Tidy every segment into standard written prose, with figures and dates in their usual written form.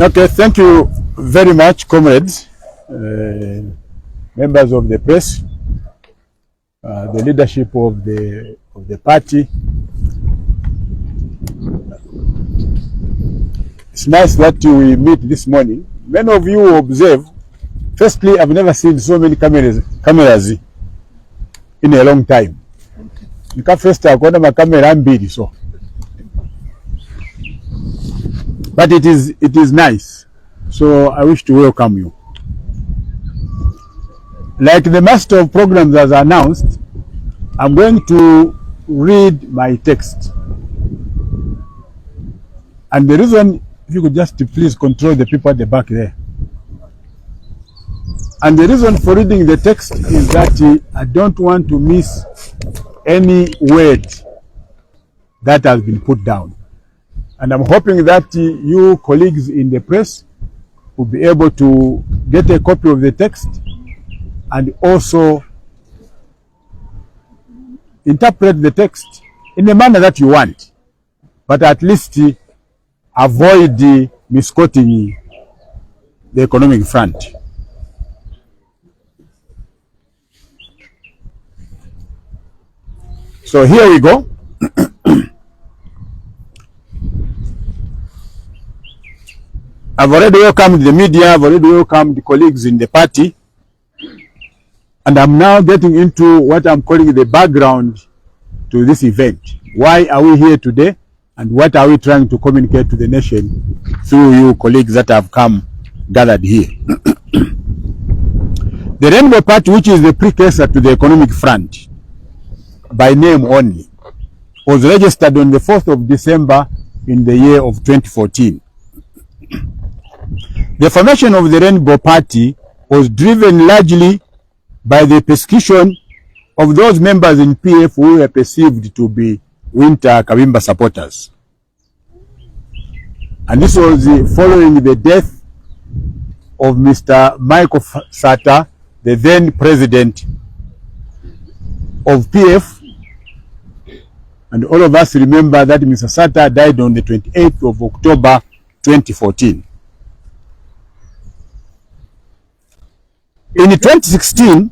Okay, thank you very much, comrades, members of the press, the leadership of the party. It's nice that we meet this morning. Many of you observe. Firstly, I've never seen so many cameras in a long time. First, I've got my camera mbili, so. But it is nice. So I wish to welcome you. Like the master of programs has announced, I'm going to read my text. And the reason, if you could just please control the people at the back there. And the reason for reading the text is that I don't want to miss any word that has been put down. And I'm hoping that you colleagues in the press will be able to get a copy of the text and also interpret the text in the manner that you want, but at least avoid misquoting the economic front. So here we go. I've already welcomed the media, I've already welcomed the colleagues in the party, and I'm now getting into what I'm calling the background to this event. Why are we here today, and what are we trying to communicate to the nation through you colleagues that have come gathered here? The Rainbow Party, which is the precursor to the economic front, by name only, was registered on the 4th of December in the year of 2014. The formation of the Rainbow Party was driven largely by the persecution of those members in PF who were perceived to be Wynter Kabimba supporters. And this was following the death of Mr. Michael Sata, the then president of PF. And all of us remember that Mr. Sata died on the 28th of October 2014. In 2016,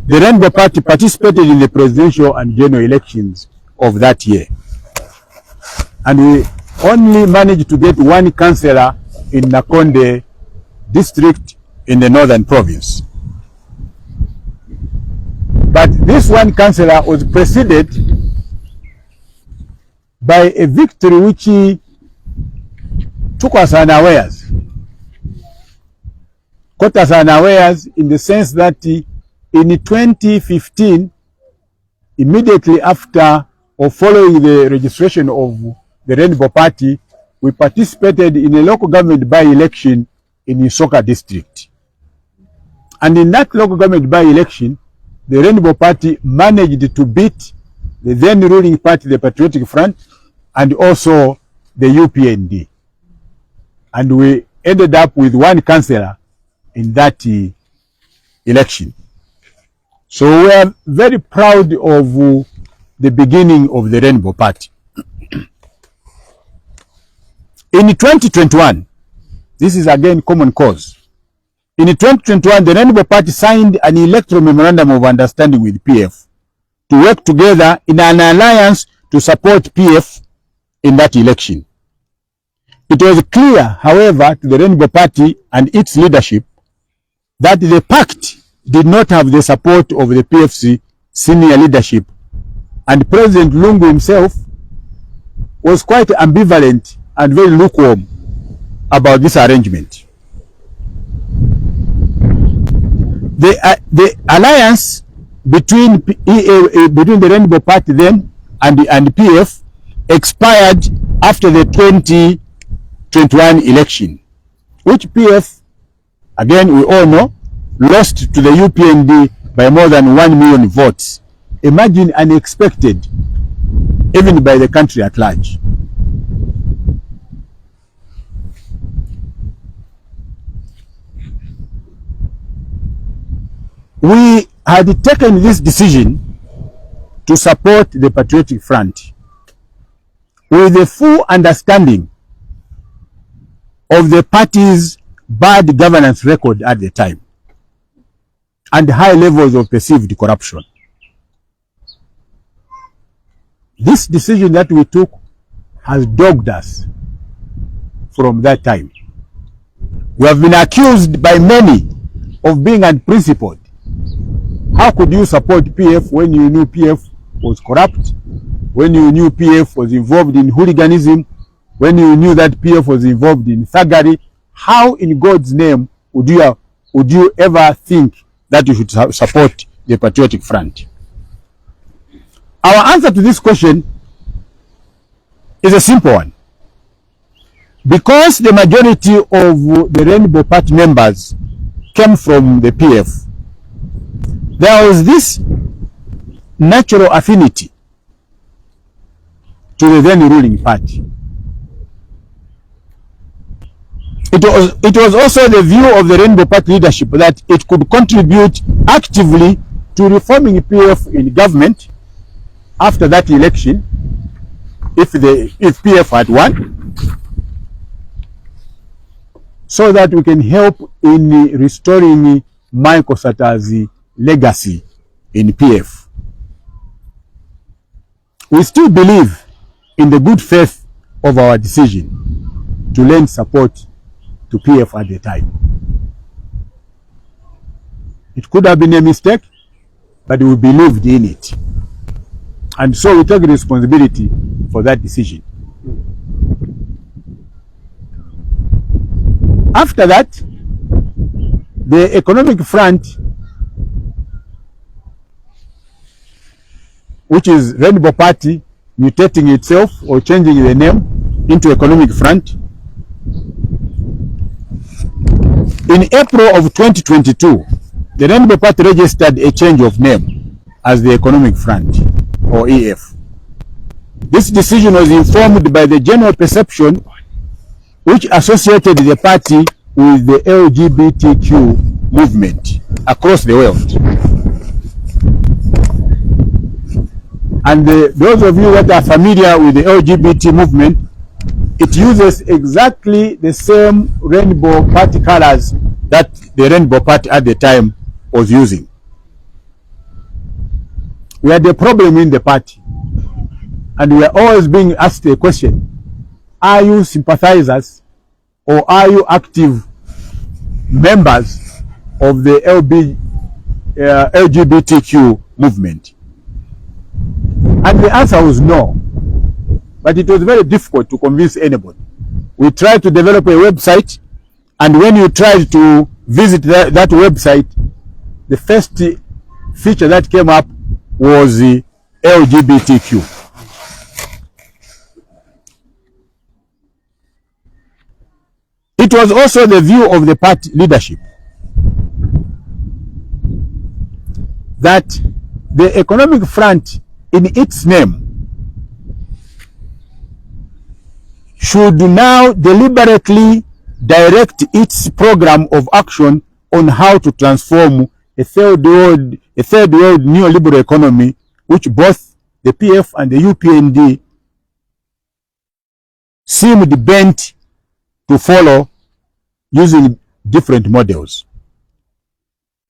the Rainbow Party participated in the presidential and general elections of that year. And we only managed to get one councillor in Nakonde district in the northern province. But this one councillor was preceded by a victory which took us unawares. Caught us unawares in the sense that in 2015, immediately after or following the registration of the Rainbow Party, we participated in a local government by-election in Lusaka district. And in that local government by-election, the Rainbow Party managed to beat the then ruling party, the Patriotic Front, and also the UPND. And we ended up with one councillor in that election. So we are very proud of the beginning of the Rainbow Party. In 2021, this is again common cause. In 2021, the Rainbow Party signed an electoral memorandum of understanding with PF to work together in an alliance to support PF in that election. It was clear, however, to the Rainbow Party and its leadership that the pact did not have the support of the PFC senior leadership, and President Lungu himself was quite ambivalent and very lukewarm about this arrangement. The alliance between the Rainbow Party then and PF expired after the 2021 election, which PF, again we all know, lost to the UPND by more than 1 million votes. Imagine, unexpected, even by the country at large. We had taken this decision to support the Patriotic Front with the full understanding of the party's bad governance record at the time and high levels of perceived corruption. This decision that we took has dogged us from that time. We have been accused by many of being unprincipled. How could you support PF when you knew PF was corrupt, when you knew PF was involved in hooliganism, when you knew that PF was involved in thuggery? How in God's name would you ever think that you should support the Patriotic Front? Our answer to this question is a simple one. Because the majority of the Rainbow Party members came from the PF, there was this natural affinity to the then ruling party. It was also the view of the Rainbow Party leadership that it could contribute actively to reforming PF in government after that election, if PF had won, so that we can help in restoring Michael Sata's legacy in PF. We still believe in the good faith of our decision to lend support to PF at the time. It could have been a mistake, but we believed in it. And so we take responsibility for that decision. After that, the economic front, which is Rainbow Party mutating itself or changing the name into Economic Front, in April of 2022, the Rainbow Party registered a change of name as the Economic Front, or EF. This decision was informed by the general perception which associated the party with the LGBTQ movement across the world. And those of you that are familiar with the LGBT movement, it uses exactly the same Rainbow Party colors that the Rainbow Party at the time was using. We had a problem in the party, and we are always being asked a question: are you sympathizers or are you active members of the LGBTQ movement? And the answer was no. But it was very difficult to convince anybody. We tried to develop a website, and when you tried to visit that website, the first feature that came up was the LGBTQ. It was also the view of the party leadership that the Economic Front, in its name, should now deliberately direct its program of action on how to transform a third world neoliberal economy, which both the PF and the UPND seemed bent to follow using different models.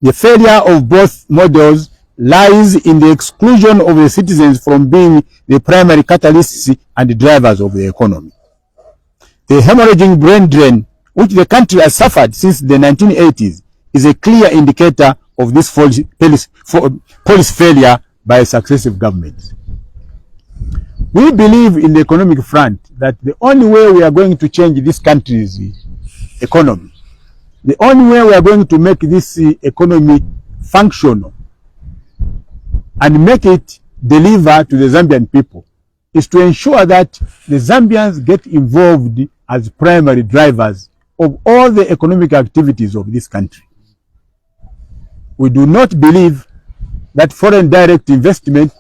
The failure of both models lies in the exclusion of the citizens from being the primary catalysts and drivers of the economy. The hemorrhaging brain drain which the country has suffered since the 1980s is a clear indicator of this policy failure by successive governments. We believe in the Economic Front that the only way we are going to change this country's economy, the only way we are going to make this economy functional and make it deliver to the Zambian people, is to ensure that the Zambians get involved as primary drivers of all the economic activities of this country. We do not believe that foreign direct investment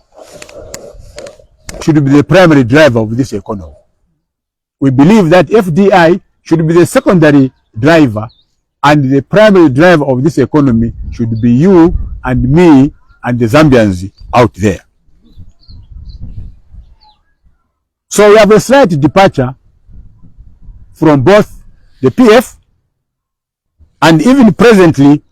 should be the primary driver of this economy. We believe that FDI should be the secondary driver, and the primary driver of this economy should be you and me and the Zambians out there. So we have a slight departure from both the PF, and even presently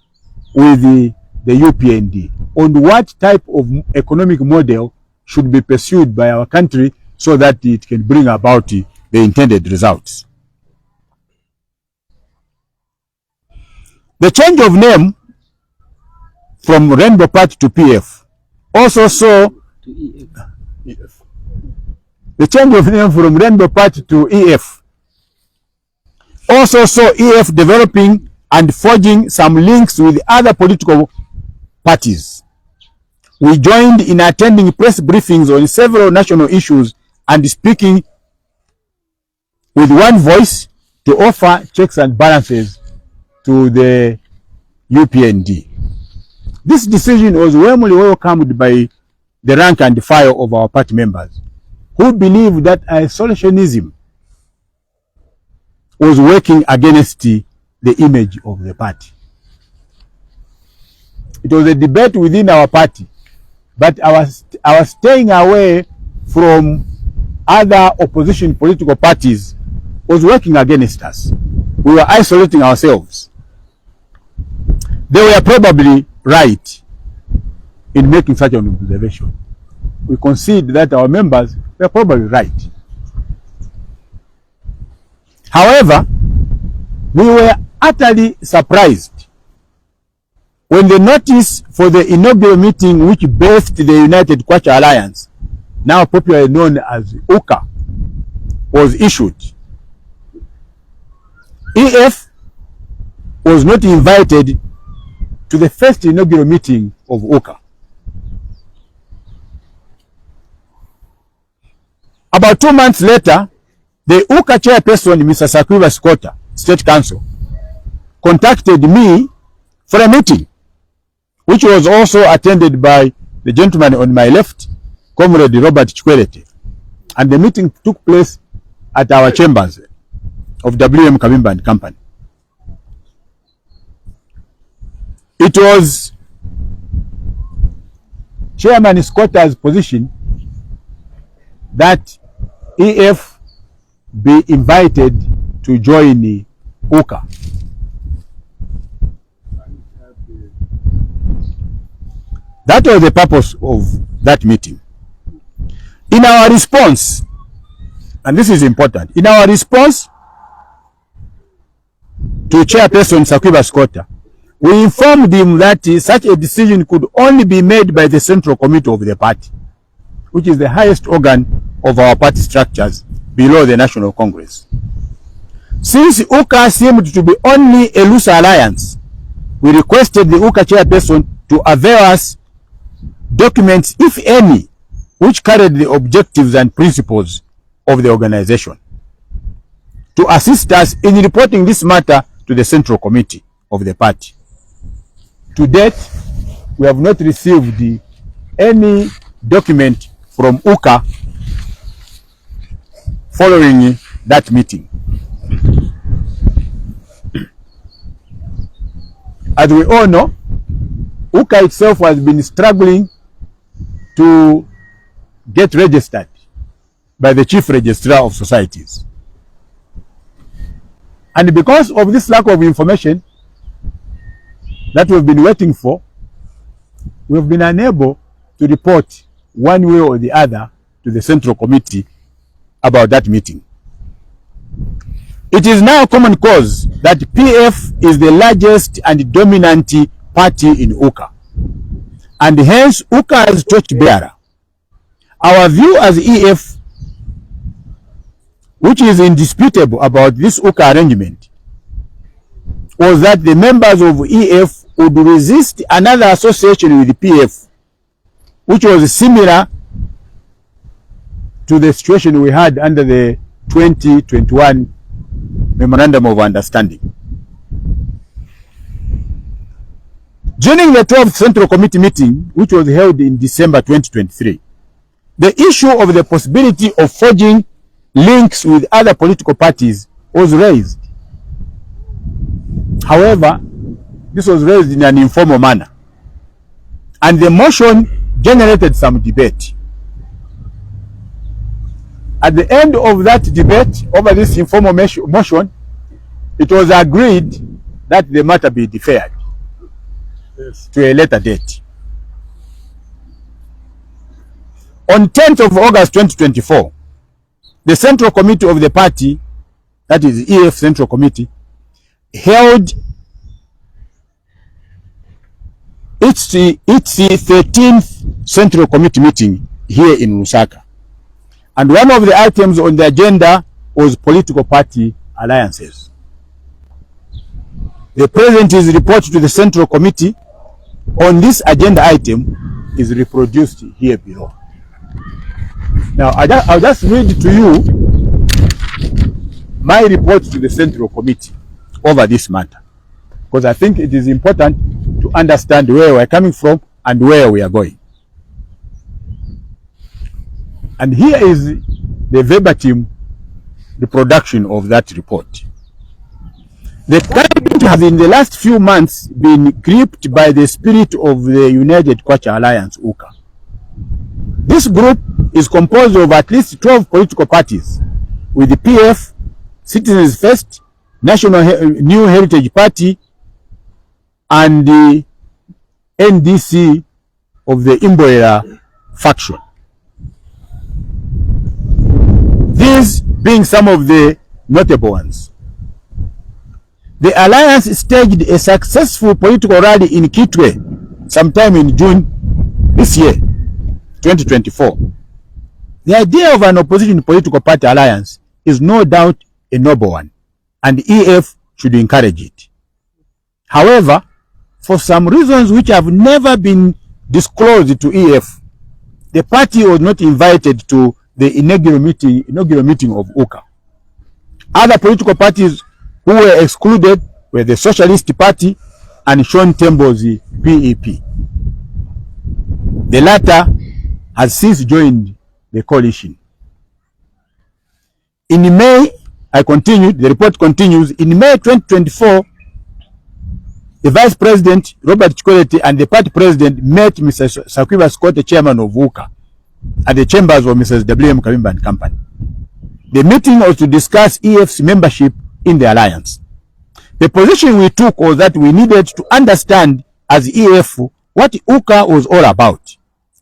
with the UPND on what type of economic model should be pursued by our country so that it can bring about the intended results. The change of name from Rainbow Party to PF also saw EF. The change of name from Rainbow Party to EF also saw EF developing and forging some links with other political parties. We joined in attending press briefings on several national issues and speaking with one voice to offer checks and balances to the UPND. This decision was warmly welcomed by the rank and file of our party members, who believed that isolationism was working against the image of the party. It was a debate within our party, but our staying away from other opposition political parties was working against us. We were isolating ourselves. They were probably right in making such an observation. We concede that our members were probably right. However, we were utterly surprised when the notice for the inaugural meeting, which birthed the United Kwacha Alliance, now popularly known as UKA, was issued. EF was not invited to the first inaugural meeting of UKA. About 2 months later, the UKA chairperson, Mr. Sakwiba Scotta, State Council, contacted me for a meeting, which was also attended by the gentleman on my left, Comrade Robert Chikwerete. And the meeting took place at our chambers of WM Kabimba and Company. It was Chairman Scotta's position that EF be invited to join the UKA. That was the purpose of that meeting. In our response, and this is important, in our response to Chairperson Sakwiba Scotta, we informed him that such a decision could only be made by the Central Committee of the party, which is the highest organ of our party structures below the National Congress. Since UKA seemed to be only a loose alliance, we requested the UKA chairperson to avail us documents, if any, which carried the objectives and principles of the organization, to assist us in reporting this matter to the Central Committee of the party. To date, we have not received any document from UKA following that meeting. As we all know, UKA itself has been struggling to get registered by the Chief Registrar of Societies. And because of this lack of information that we've been waiting for, we've been unable to report one way or the other to the Central Committee about that meeting. It is now common cause that PF is the largest and dominant party in UKA, and hence UKA as torchbearer. Our view as EF, which is indisputable about this UKA arrangement, was that the members of EF would resist another association with the PF, which was similar to the situation we had under the 2021 Memorandum of Understanding. During the 12th Central Committee meeting, which was held in December 2023, the issue of the possibility of forging links with other political parties was raised. However, this was raised in an informal manner, and the motion generated some debate. At the end of that debate over this informal motion, it was agreed that the matter be deferred to a later date. On 10th of August 2024, the Central Committee of the party, that is EF Central Committee, held its 13th Central Committee meeting here in Lusaka. And one of the items on the agenda was political party alliances. The President's report to the Central Committee on this agenda item is reproduced here below. Now, I'll just read to you my report to the Central Committee over this matter, because I think it is important to understand where we're coming from and where we are going. And here is the verbatim reproduction of that report. The country has in the last few months been gripped by the spirit of the United Kwacha Alliance-UKA. This group is composed of at least 12 political parties, with the PF, Citizens First, National New Heritage Party, and the NDC of the Imboera faction. These being some of the notable ones. The alliance staged a successful political rally in Kitwe sometime in June this year, 2024. The idea of an opposition political party alliance is no doubt a noble one, and EF should encourage it. However, for some reasons which have never been disclosed to EF, the party was not invited to the inaugural meeting of UKA. Other political parties who were excluded were the Socialist Party and Sean Tembo's PEP. The latter has since joined the coalition. In May, the report continues, in May 2024, the Vice President, Robert Chikwete, and the party president met Mr. Sakwiba Scott, the chairman of UKA, at the chambers of Mrs. W.M. Kabimba and Company. The meeting was to discuss EF's membership in the alliance. The position we took was that we needed to understand as EF what UKA was all about,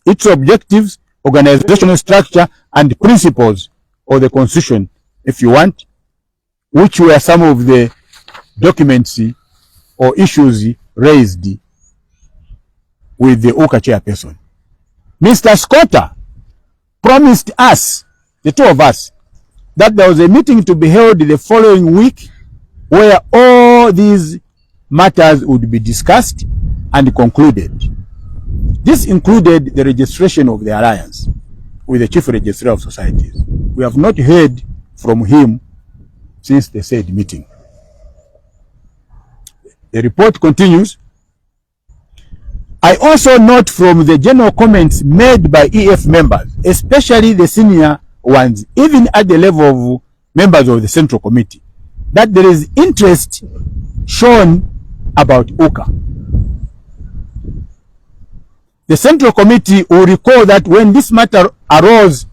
its objectives, organizational structure, and principles, or the constitution, if you want, which were some of the documents or issues raised with the UKA chairperson. Mr. Scotta promised us, the two of us, that there was a meeting to be held the following week where all these matters would be discussed and concluded. This included the registration of the alliance with the Chief Registrar of Societies. We have not heard from him since the said meeting. The report continues. I also note from the general comments made by EF members, especially the senior ones, even at the level of members of the Central Committee, that there is interest shown about UKA. The Central Committee will recall that when this matter arose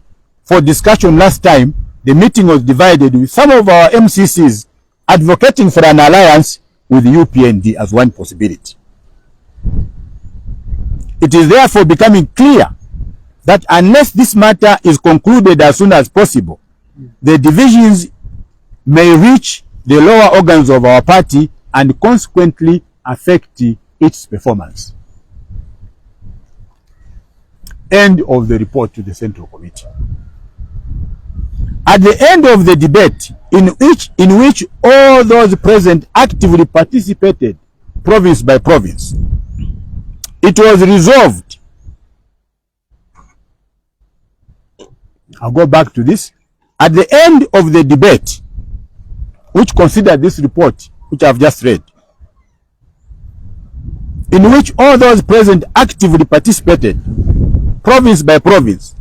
for discussion last time, the meeting was divided with some of our MCCs advocating for an alliance with the UPND as one possibility. It is therefore becoming clear that unless this matter is concluded as soon as possible, the divisions may reach the lower organs of our party and consequently affect its performance. End of the report to the Central Committee. At the end of the debate, in which all those present actively participated, province by province, it was resolved. I'll go back to this. At the end of the debate, which considered this report, which I've just read, in which all those present actively participated, province by province,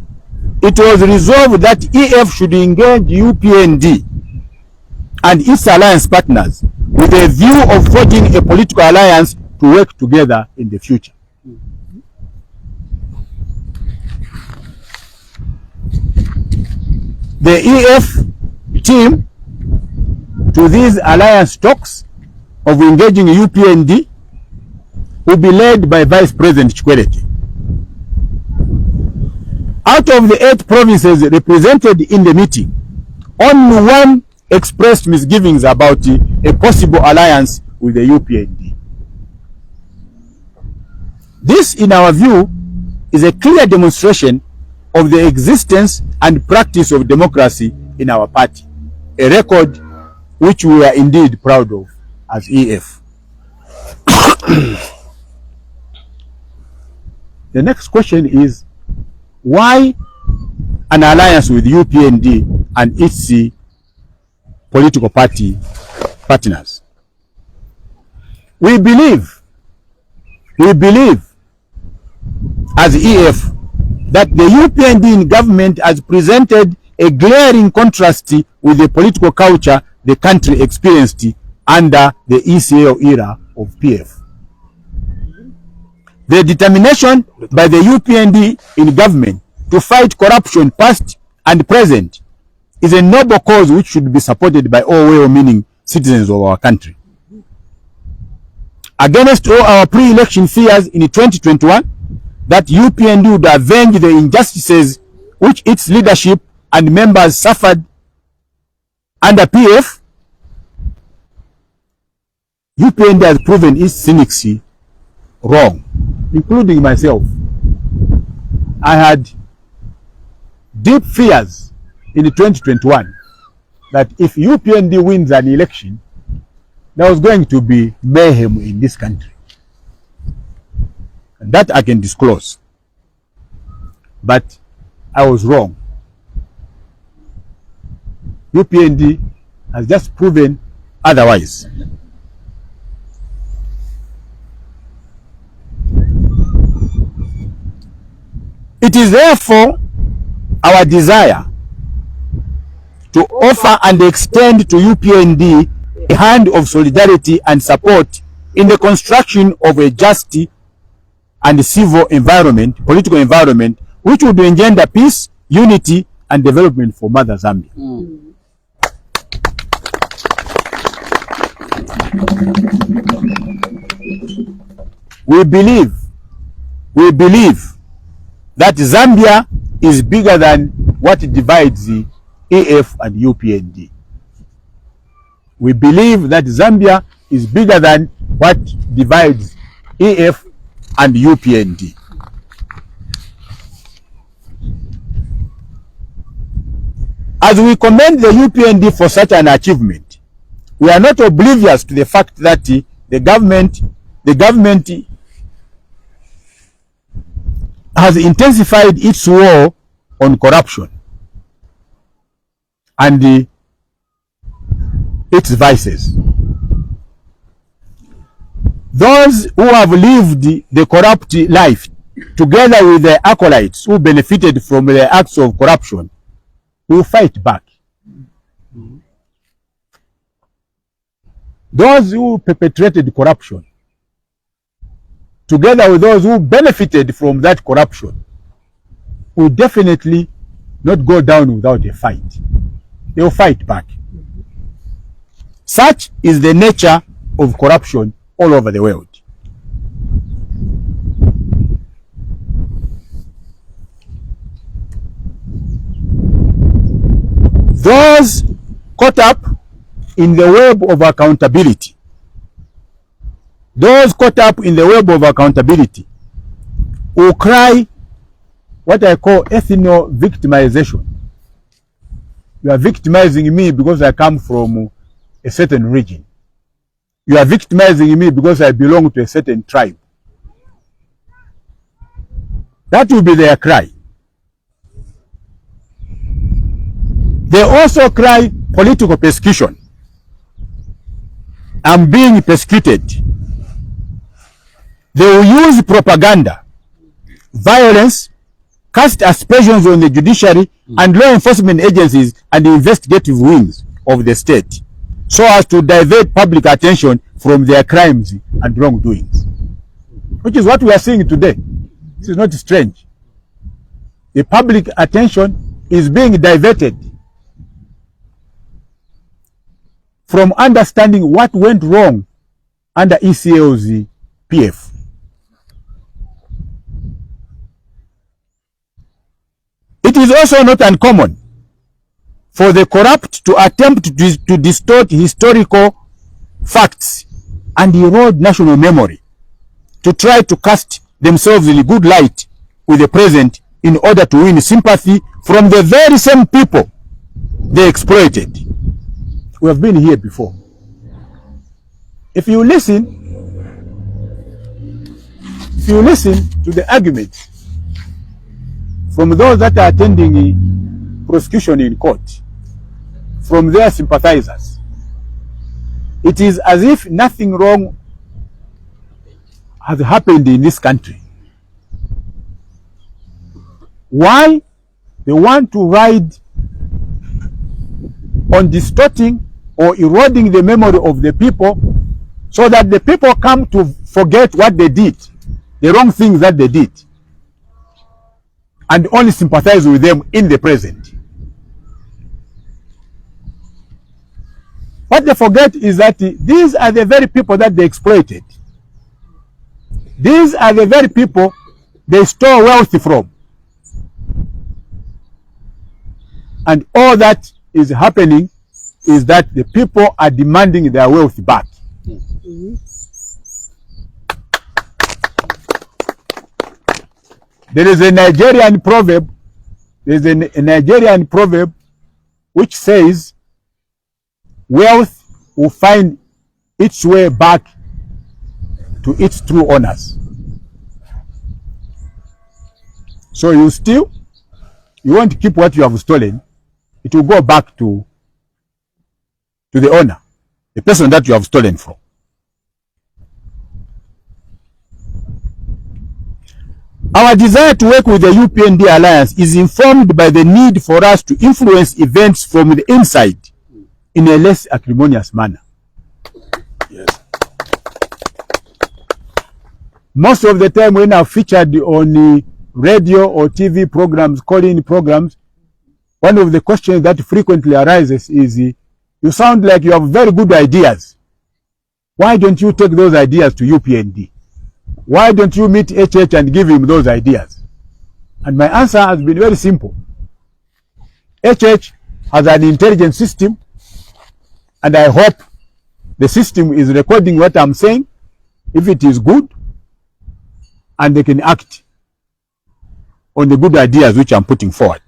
it was resolved that EF should engage UPND and its alliance partners with a view of forging a political alliance to work together in the future. The EF team to these alliance talks of engaging UPND will be led by Vice President Chikwete. Out of the 8 provinces represented in the meeting, only one expressed misgivings about a possible alliance with the UPND. This, in our view, is a clear demonstration of the existence and practice of democracy in our party, a record which we are indeed proud of as EF. The next question is, why an alliance with UPND and its political party partners? We believe as EF that the UPND in government has presented a glaring contrast with the political culture the country experienced under the ECAO era of PF. The determination by the UPND in government to fight corruption past and present is a noble cause which should be supported by all well-meaning citizens of our country. Against all our pre-election fears in 2021 that UPND would avenge the injustices which its leadership and members suffered under PF, UPND has proven its cynics wrong, including myself. I had deep fears in 2021 that if UPND wins an election, there was going to be mayhem in this country. And that I can disclose. But I was wrong. UPND has just proven otherwise. It is therefore our desire to offer and extend to UPND a hand of solidarity and support in the construction of a just and civil environment, political environment, which would engender peace, unity, and development for Mother Zambia. We believe that Zambia is bigger than what divides the EF and UPND. We believe that Zambia is bigger than what divides EF and UPND. As we commend the UPND for such an achievement, we are not oblivious to the fact that the government has intensified its war on corruption and its vices. Those who have lived the corrupt life together with their acolytes who benefited from their acts of corruption will fight back. Those who perpetrated corruption together with those who benefited from that corruption will definitely not go down without a fight. They will fight back. Such is the nature of corruption all over the world. Those caught up in the web of accountability, will cry what I call ethno victimization. You are victimizing me because I come from a certain region. You are victimizing me because I belong to a certain tribe. That will be their cry. They also cry political persecution. I'm being persecuted. They will use propaganda, violence, cast aspersions on the judiciary and law enforcement agencies and the investigative wings of the state, so as to divert public attention from their crimes and wrongdoings, which is what we are seeing today. This is not strange. The public attention is being diverted from understanding what went wrong under ECL's PF. It is also not uncommon for the corrupt to attempt to distort historical facts and erode national memory, to try to cast themselves in a good light with the present in order to win sympathy from the very same people they exploited. We have been here before. If you listen to the arguments from those that are attending prosecution in court, from their sympathizers, it is as if nothing wrong has happened in this country. Why? They want to ride on distorting or eroding the memory of the people, so that the people come to forget what they did, the wrong things that they did, and only sympathize with them in the present. What they forget is that these are the very people that they exploited. These are the very people they stole wealth from. And all that is happening is that the people are demanding their wealth back. There is a Nigerian proverb. There is a Nigerian proverb which says, wealth will find its way back to its true owners. So you won't keep what you have stolen. It will go back to the owner, the person that you have stolen from. Our desire to work with the UPND Alliance is informed by the need for us to influence events from the inside in a less acrimonious manner. Yes. Most of the time when I've featured on radio or TV programs, call-in programs, one of the questions that frequently arises is, you sound like you have very good ideas. Why don't you take those ideas to UPND? Why don't you meet HH and give him those ideas? And my answer has been very simple. HH has an intelligence system, and I hope the system is recording what I'm saying, if it is good, and they can act on the good ideas which I'm putting forward.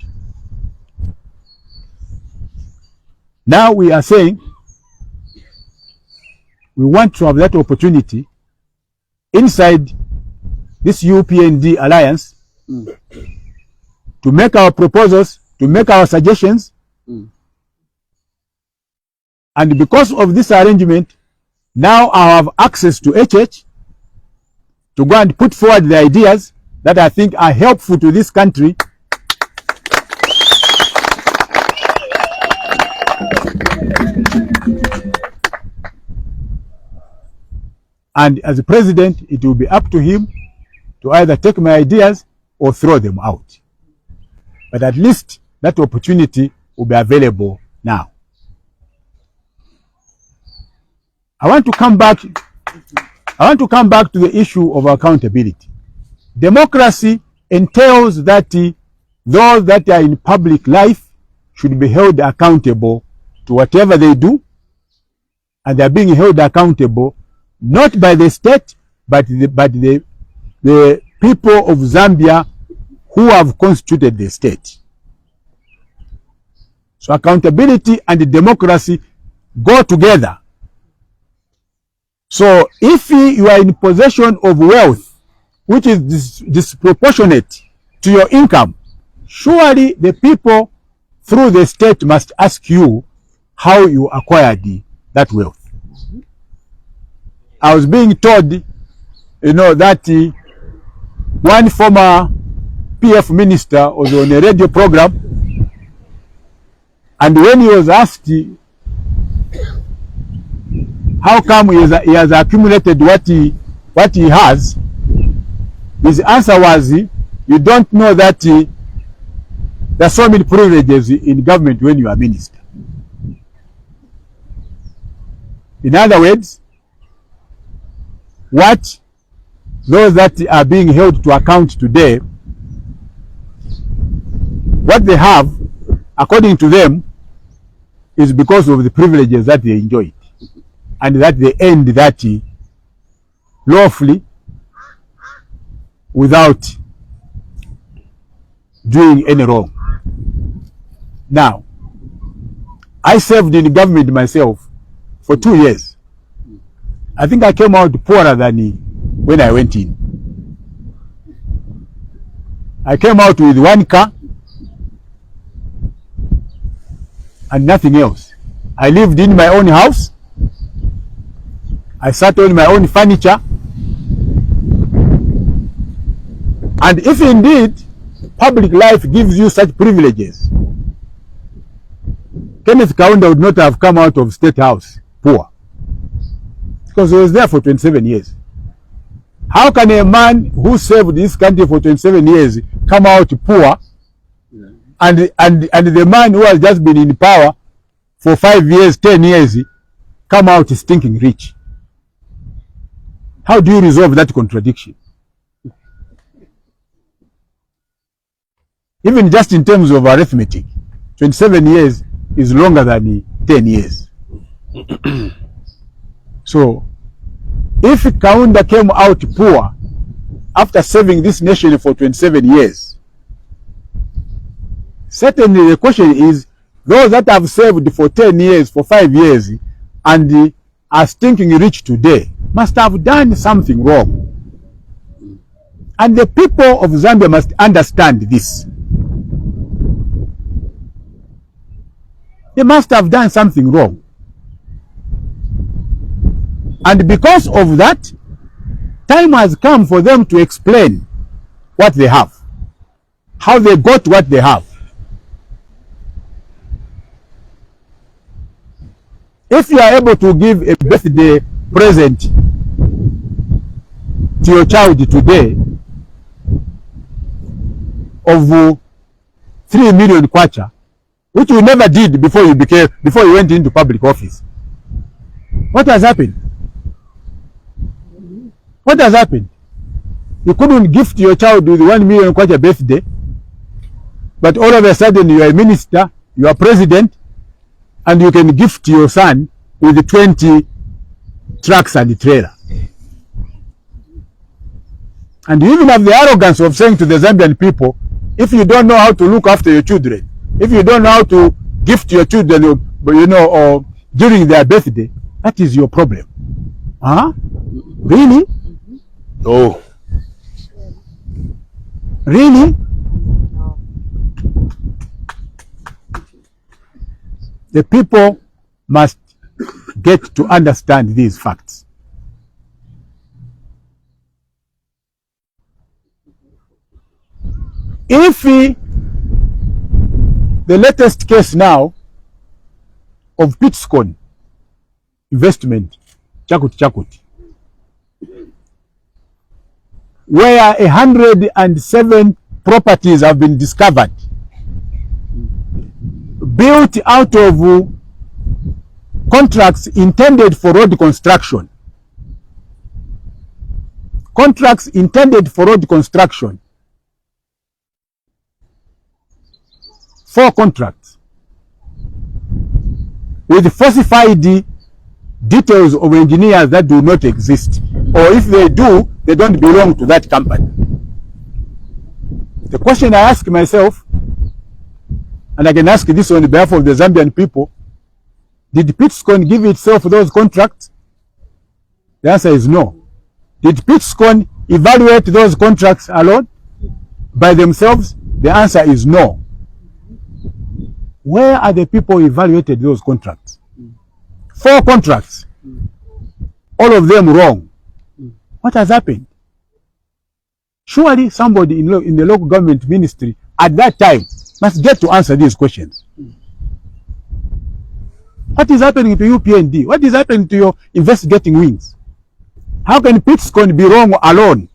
Now we are saying we want to have that opportunity inside this UPND Alliance to make our proposals, to make our suggestions. And because of this arrangement, now I have access to HH to go and put forward the ideas that I think are helpful to this country. And as a president, it will be up to him to either take my ideas or throw them out. But at least that opportunity will be available now. I want to come back to the issue of accountability. Democracy entails that those that are in public life should be held accountable to whatever they do, and they are being held accountable not by the state, but the people of Zambia who have constituted the state. So accountability and democracy go together. So if you are in possession of wealth which is disproportionate to your income, surely the people through the state must ask you how you acquired that wealth. I was being told, that one former PF minister was on a radio program, and when he was asked how come he has accumulated what he has, his answer was, you don't know that there are so many privileges in government when you are minister. In other words, what those that are being held to account today, what they have, according to them, is because of the privileges that they enjoyed and that they earned that lawfully without doing any wrong. Now, I served in government myself for 2 years. I think I came out poorer than when I went in. I came out with 1 car and nothing else. I lived in my own house. I sat on my own furniture. And if indeed public life gives you such privileges, Kenneth Kaunda would not have come out of State House poor, because he was there for 27 years. How can a man who served this country for 27 years come out poor, and the man who has just been in power for 5 years, 10 years, come out stinking rich? How do you resolve that contradiction? Even just in terms of arithmetic, 27 years is longer than 10 years. So, if Kaunda came out poor after serving this nation for 27 years, certainly the question is, those that have served for 10 years, for 5 years, and are stinking rich today, must have done something wrong. And the people of Zambia must understand this. They must have done something wrong. And because of that, time has come for them to explain what they have, how they got what they have. If you are able to give a birthday present to your child today of 3 million kwacha, which you never did before you went into public office, what has happened? What has happened? You couldn't gift your child with 1 million kwacha birthday, but all of a sudden you are a minister, you are president, and you can gift your son with 20 trucks and trailer. And you even have the arrogance of saying to the Zambian people, if you don't know how to look after your children, if you don't know how to gift your children, or during their birthday, that is your problem. Huh? Really? No. Really? The people must get to understand these facts. If the latest case now of Pitscon investment, Chakuti, where 107 properties have been discovered, built out of contracts intended for road construction. Contracts intended for road construction. 4 contracts with falsified details of engineers that do not exist, or if they do, they don't belong to that company. The question I ask myself, and I can ask this on behalf of the Zambian people, did Pitscon give itself those contracts? The answer is no. Did Pitscon evaluate those contracts alone, by themselves? The answer is no. Where are the people who evaluated those contracts? 4 contracts, all of them wrong. What has happened? Surely somebody in the local government ministry at that time must get to answer these questions. What is happening to UPND? What is happening to your investigating wings? How can Pitscon be wrong alone,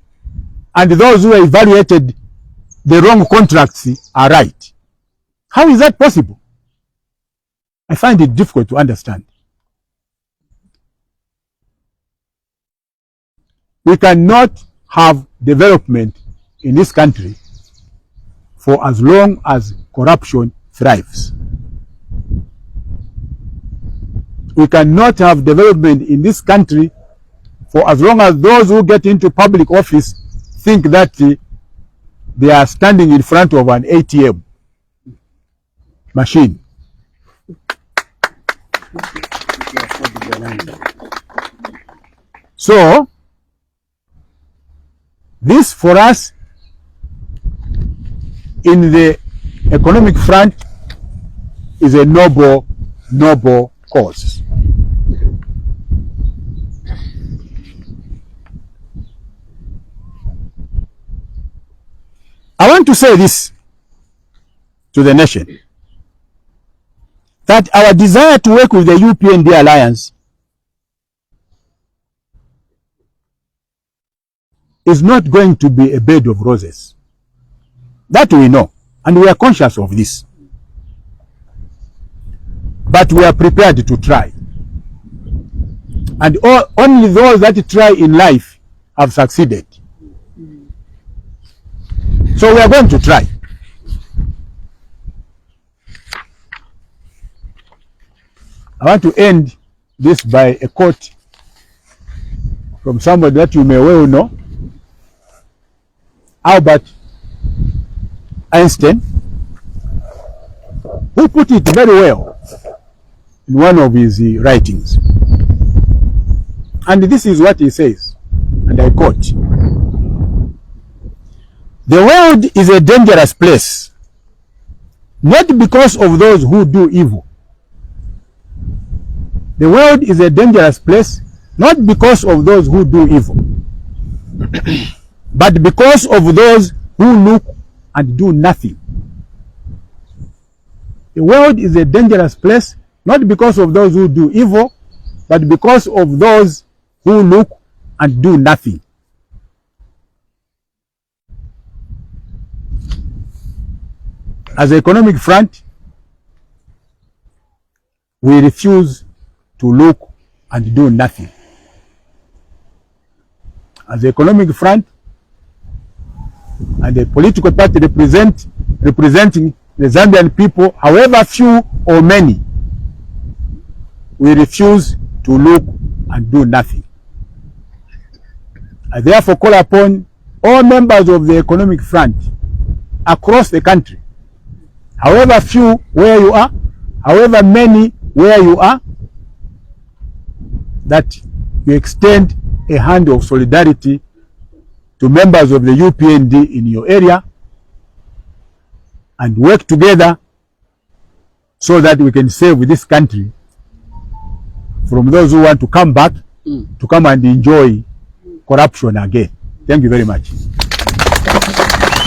and those who evaluated the wrong contracts are right? How is that possible? I find it difficult to understand. We cannot have development in this country for as long as corruption thrives. We cannot have development in this country for as long as those who get into public office think that they are standing in front of an ATM machine. So, this for us in the economic front is a noble cause. I want to say this to the nation, that our desire to work with the UPND Alliance is not going to be a bed of roses. That we know, and we are conscious of this. But we are prepared to try. And only those that try in life have succeeded. So we are going to try. I want to end this by a quote from somebody that you may well know, Albert Einstein, who put it very well in one of his writings. And this is what he says, and I quote: "The world is a dangerous place, not because of those who do evil. The world is a dangerous place, not because of those who do evil, but because of those who look and do nothing." The world is a dangerous place, not because of those who do evil, but because of those who look and do nothing. As the economic front, we refuse to look and do nothing. As the economic front and the political party representing the Zambian people, however few or many, we refuse to look and do nothing. I therefore call upon all members of the economic front across the country, however few where you are, however many where you are, that you extend a hand of solidarity to members of the UPND in your area and work together so that we can save this country from those who want to come back to come and enjoy corruption again. Thank you very much.